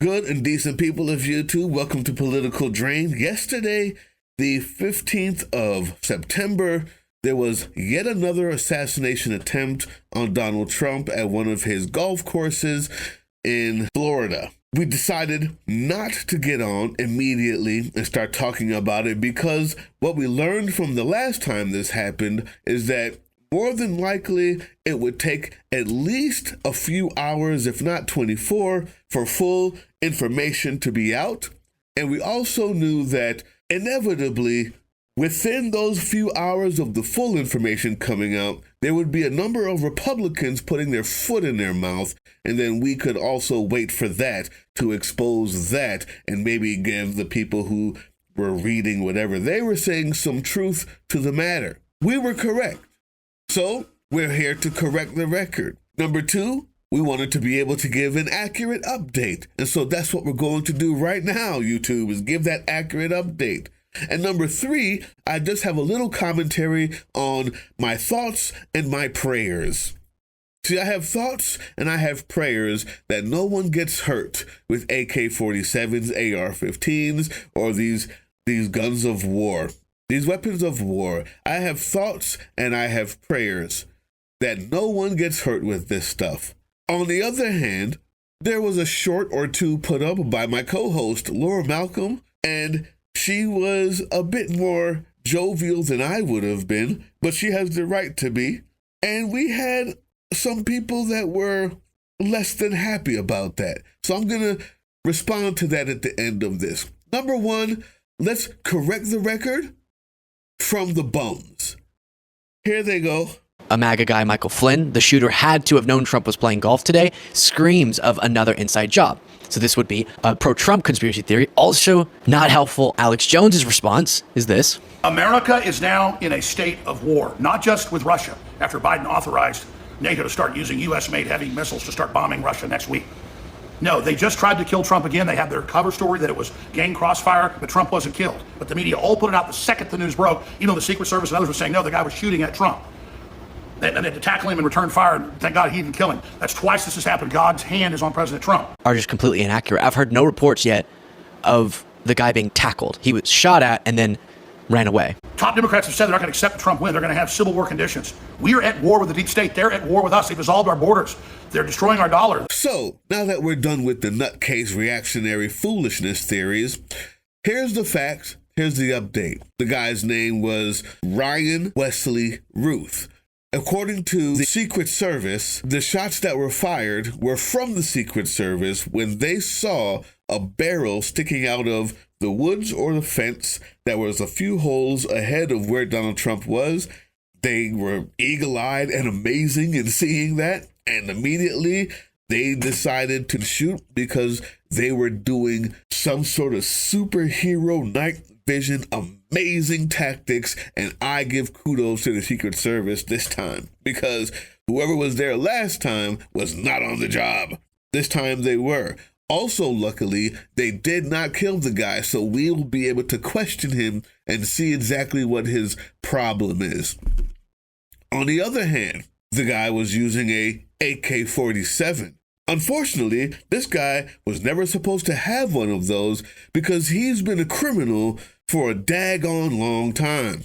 Good and decent people of YouTube, welcome to Political Drain. Yesterday, the 15th of September, there was yet another assassination attempt on Donald Trump at one of his golf courses in Florida. We decided not to get on immediately and start talking about it because what we learned from the last time this happened is that more than likely, it would take at least a few hours, if not 24, for full information to be out. And we also knew that inevitably, within those few hours of the full information coming out, there would be a number of Republicans putting their foot in their mouth, and then we could also wait for that to expose that and maybe give the people who were reading whatever they were saying some truth to the matter. We were correct. So, we're here to correct the record. Number two, we wanted to be able to give an accurate update. And so that's what we're going to do right now, YouTube, is give that accurate update. And number three, I just have a little commentary on my thoughts and my prayers. See, I have thoughts and I have prayers that no one gets hurt with AK-47s, AR-15s, or these guns of war. These weapons of war. I have thoughts and I have prayers that no one gets hurt with this stuff. On the other hand, there was a short or two put up by my co-host, Laura Malcolm, and she was a bit more jovial than I would have been, but she has the right to be. And we had some people that were less than happy about that. So I'm going to respond to that at the end of this. Number one, let's correct the record from the bums. Here they go. A MAGA guy, Michael Flynn, the shooter, had to have known Trump was playing golf today, screams of another inside job. So this would be a pro-Trump conspiracy theory. Also not helpful. Alex Jones's response is this. America is now in a state of war, not just with Russia, after Biden authorized NATO to start using U.S.-made heavy missiles to start bombing Russia next week. No, they just tried to kill Trump again. They had their cover story that it was gang crossfire, but Trump wasn't killed. But the media all put it out the second the news broke, even though the Secret Service and others were saying, no, the guy was shooting at Trump. And they had to tackle him and return fire, and thank God he didn't kill him. That's twice this has happened. God's hand is on President Trump. Are just completely inaccurate. I've heard no reports yet of the guy being tackled. He was shot at and then ran away. Top Democrats have said they're not going to accept the Trump win. They're going to have civil war conditions. We are at war with the deep state. They're at war with us. They've dissolved our borders. They're destroying our dollar. So, now that we're done with the nutcase reactionary foolishness theories, here's the facts. Here's the update. The guy's name was Ryan Wesley Ruth. According to the Secret Service, the shots that were fired were from the Secret Service when they saw a barrel sticking out of the woods or the fence that was a few holes ahead of where Donald Trump was. They were eagle-eyed and amazing in seeing that, and immediately they decided to shoot because they were doing some sort of superhero night vision, amazing tactics, and I give kudos to the Secret Service this time because whoever was there last time was not on the job. This time they were. Also, luckily, they did not kill the guy, so we'll be able to question him and see exactly what his problem is. On the other hand, the guy was using a AK-47. Unfortunately, this guy was never supposed to have one of those because he's been a criminal for a daggone long time.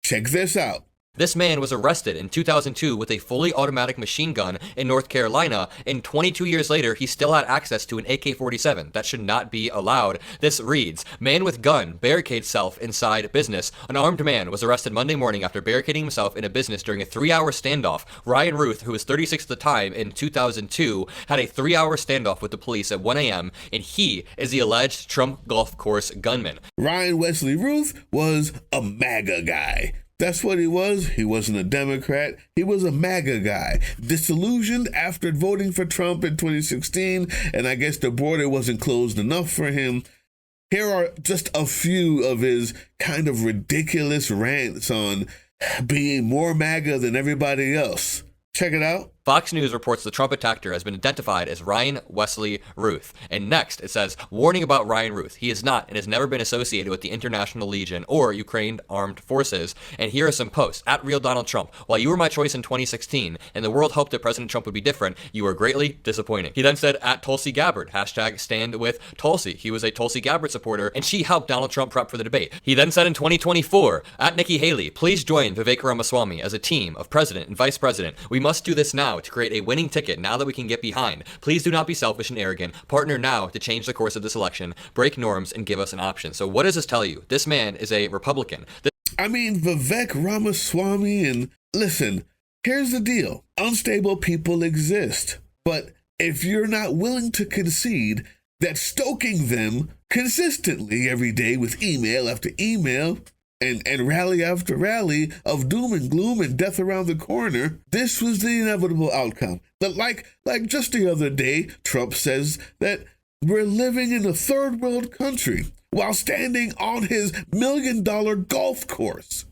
Check this out. This man was arrested in 2002 with a fully automatic machine gun in North Carolina, and 22 years later, he still had access to an AK-47. That should not be allowed. This reads, man with gun barricades self inside business. An armed man was arrested Monday morning after barricading himself in a business during a 3-hour standoff. Ryan Ruth, who was 36 at the time in 2002, had a 3-hour standoff with the police at 1 a.m., and he is the alleged Trump golf course gunman. Ryan Wesley Ruth was a MAGA guy. That's what he was. He wasn't a Democrat. He was a MAGA guy. Disillusioned after voting for Trump in 2016, and I guess the border wasn't closed enough for him. Here are just a few of his kind of ridiculous rants on being more MAGA than everybody else. Check it out. Fox News reports the Trump attacker has been identified as Ryan Wesley Ruth. And next, it says, warning about Ryan Ruth. He is not and has never been associated with the International Legion or Ukraine Armed Forces. And here are some posts. At Real Donald Trump. While you were my choice in 2016 and the world hoped that President Trump would be different, you were greatly disappointing. He then said, at Tulsi Gabbard, hashtag stand with Tulsi. He was a Tulsi Gabbard supporter and she helped Donald Trump prep for the debate. He then said in 2024, at Nikki Haley, please join Vivek Ramaswamy as a team of president and vice president. We must do this now to create a winning ticket now that we can get behind. Please do not be selfish and arrogant. Partner now to change the course of this election, break norms, and give us an option. So what does this tell you? This man is a Republican. I mean, Vivek Ramaswamy, and listen, here's the deal. Unstable people exist. But if you're not willing to concede that stoking them consistently every day with email after email and rally after rally of doom and gloom and death around the corner, this was the inevitable outcome. But like just the other day, Trump says that we're living in a third world country while standing on his $1 million golf course.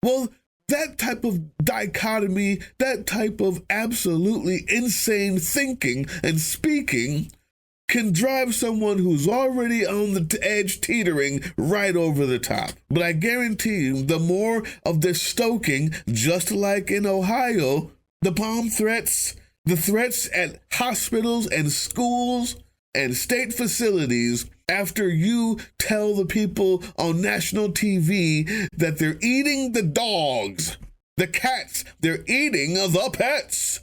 Well, that type of dichotomy, that type of absolutely insane thinking and speaking can drive someone who's already on the edge teetering right over the top. But I guarantee you, the more of this stoking, just like in Ohio, the bomb threats, the threats at hospitals and schools and state facilities after you tell the people on national TV that they're eating the dogs, the cats, they're eating the pets.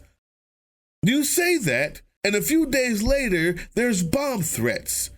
You say that, and a few days later, there's bomb threats.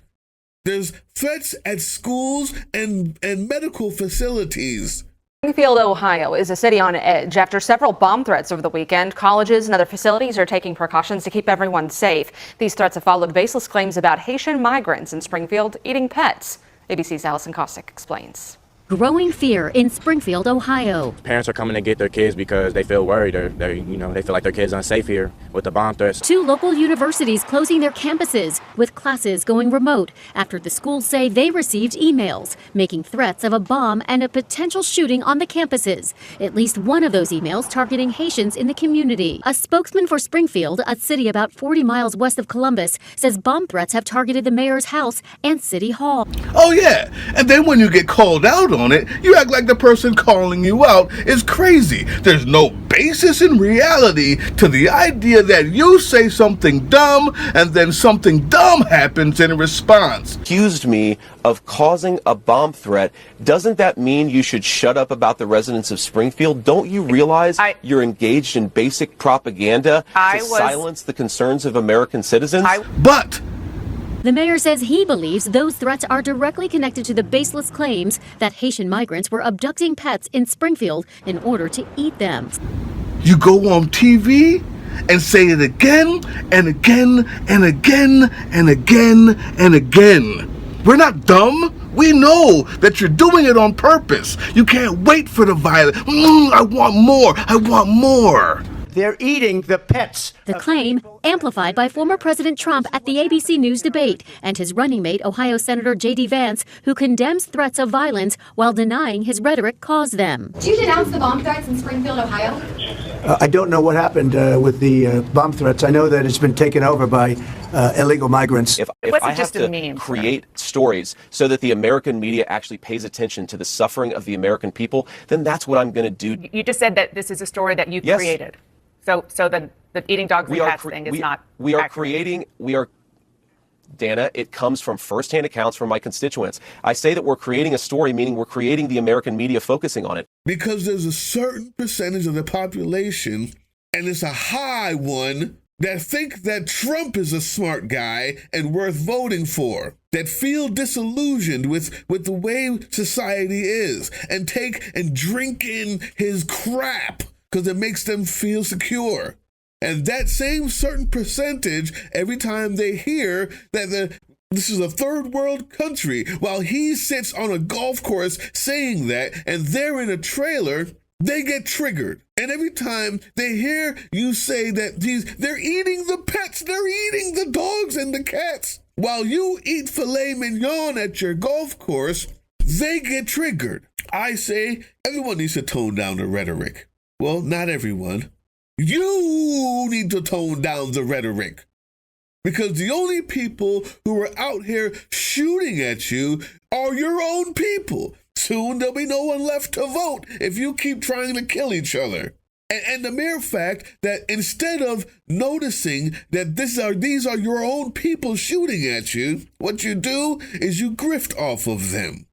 There's threats at schools and medical facilities. Springfield, Ohio is a city on edge after several bomb threats over the weekend. Colleges and other facilities are taking precautions to keep everyone safe. These threats have followed baseless claims about Haitian migrants in Springfield eating pets. ABC's Allison Kostick explains. Growing fear in Springfield, Ohio. Parents are coming to get their kids because they feel worried or they feel like their kids are unsafe here with the bomb threats. 2 local universities closing their campuses with classes going remote after the schools say they received emails making threats of a bomb and a potential shooting on the campuses. At least one of those emails targeting Haitians in the community. A spokesman for Springfield, a city about 40 miles west of Columbus, says bomb threats have targeted the mayor's house and city hall. Oh yeah, and then when you get called out on it, you act like the person calling you out is crazy. There's no basis in reality to the idea that you say something dumb and then something dumb happens in response. Accused me of causing a bomb threat. Doesn't that mean you should shut up about the residents of Springfield? Don't you realize you're engaged in basic propaganda to silence the concerns of American citizens? But the mayor says he believes those threats are directly connected to the baseless claims that Haitian migrants were abducting pets in Springfield in order to eat them. you go on TV and say it again and again and again and again and again. We're not dumb. We know that you're doing it on purpose. You can't wait for the violence. I want more. I want more. They're eating the pets. The claim amplified by former President Trump at the ABC News debate and his running mate, Ohio Senator J.D. Vance, who condemns threats of violence while denying his rhetoric caused them. Do you denounce the bomb threats in Springfield, Ohio? I don't know what happened with the bomb threats. I know that it's been taken over by illegal migrants. If I have to create stories so that the American media actually pays attention to the suffering of the American people, then that's what I'm going to do. You just said that this is a story that you created. So the eating dogs and cats thing is not We are accurate. creating, Dana, it comes from firsthand accounts from my constituents. I say that we're creating a story, meaning we're creating the American media focusing on it. Because there's a certain percentage of the population, and it's a high one, that think that Trump is a smart guy and worth voting for, that feel disillusioned with the way society is, and take and drink in his crap because it makes them feel secure. And that same certain percentage, every time they hear that this is a third world country, while he sits on a golf course saying that, and they're in a trailer, they get triggered. And every time they hear you say that they're eating the pets, they're eating the dogs and the cats, while you eat filet mignon at your golf course, they get triggered. I say everyone needs to tone down the rhetoric. Well, not everyone. You need to tone down the rhetoric. Because the only people who are out here shooting at you are your own people. Soon there'll be no one left to vote if you keep trying to kill each other. And the mere fact that instead of noticing that these are your own people shooting at you, what you do is you grift off of them.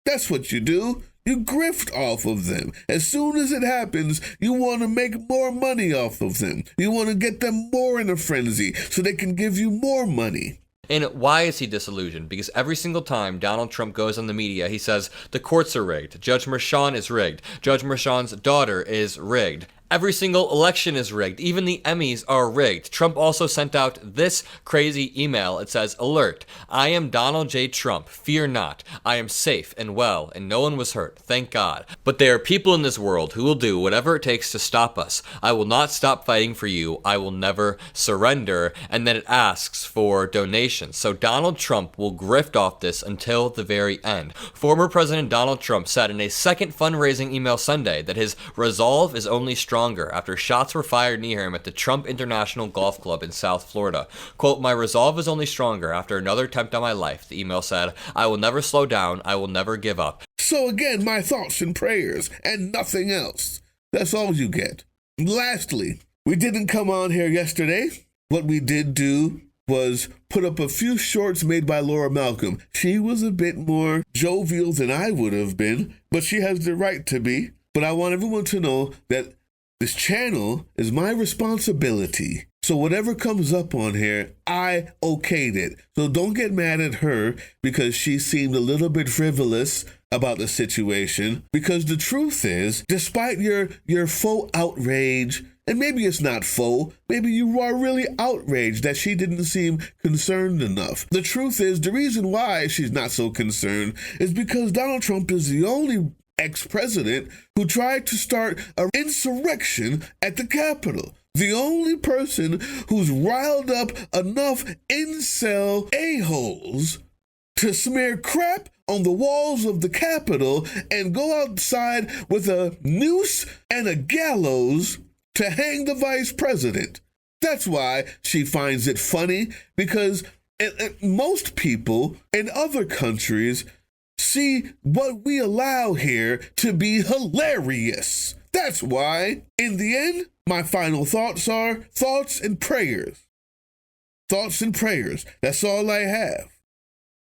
That's what you do. You grift off of them. As soon as it happens, you want to make more money off of them. You want to get them more in a frenzy so they can give you more money. And why is he disillusioned? Because every single time Donald Trump goes on the media, he says, the courts are rigged. Judge Merchan is rigged. Judge Merchan's daughter is rigged. Every single election is rigged. Even the Emmys are rigged. Trump also sent out this crazy email. It says, alert, I am Donald J. Trump. Fear not. I am safe and well, and no one was hurt. Thank God. But there are people in this world who will do whatever it takes to stop us. I will not stop fighting for you. I will never surrender. And then it asks for donations. So Donald Trump will grift off this until the very end. Former President Donald Trump said in a second fundraising email Sunday that his resolve is only stronger after shots were fired near him at the Trump International Golf Club in South Florida. Quote, my resolve is only stronger after another attempt on my life, the email said. I will never slow down. I will never give up. So again, my thoughts and prayers and nothing else. That's all you get. Lastly, we didn't come on here yesterday. What we did do was put up a few shorts made by Laura Malcolm. She was a bit more jovial than I would have been, but she has the right to be. But I want everyone to know that this channel is my responsibility. So whatever comes up on here, I okayed it. So don't get mad at her because she seemed a little bit frivolous about the situation. Because the truth is, despite your faux outrage, and maybe it's not faux, maybe you are really outraged that she didn't seem concerned enough. The truth is, the reason why she's not so concerned is because Donald Trump is the only ex-president who tried to start an insurrection at the Capitol. The only person who's riled up enough incel a-holes to smear crap on the walls of the Capitol and go outside with a noose and a gallows to hang the vice president. That's why she finds it funny, because most people in other countries see what we allow here to be hilarious. That's why, in the end, my final thoughts are thoughts and prayers. Thoughts and prayers. That's all I have.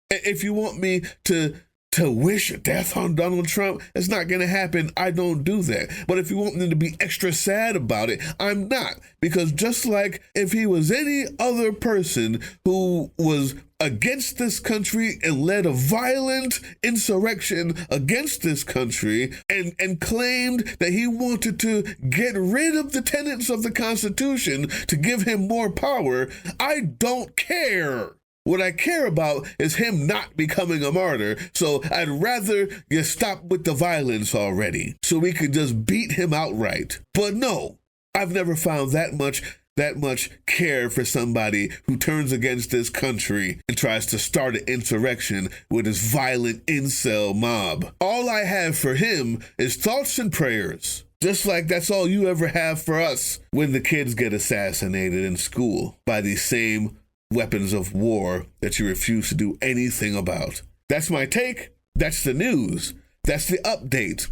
If you want me to wish death on Donald Trump, it's not going to happen. I don't do that. But if you want me to be extra sad about it, I'm not. Because just like if he was any other person who was against this country and led a violent insurrection against this country and claimed that he wanted to get rid of the tenets of the Constitution to give him more power, I don't care. What I care about is him not becoming a martyr, so I'd rather you stop with the violence already, so we could just beat him outright. But no, I've never found that much care for somebody who turns against this country and tries to start an insurrection with his violent incel mob. All I have for him is thoughts and prayers. Just like that's all you ever have for us when the kids get assassinated in school by these same weapons of war that you refuse to do anything about. That's my take. That's the news. That's the update.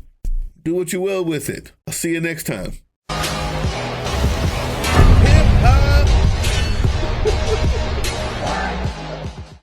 Do what you will with it. I'll see you next time.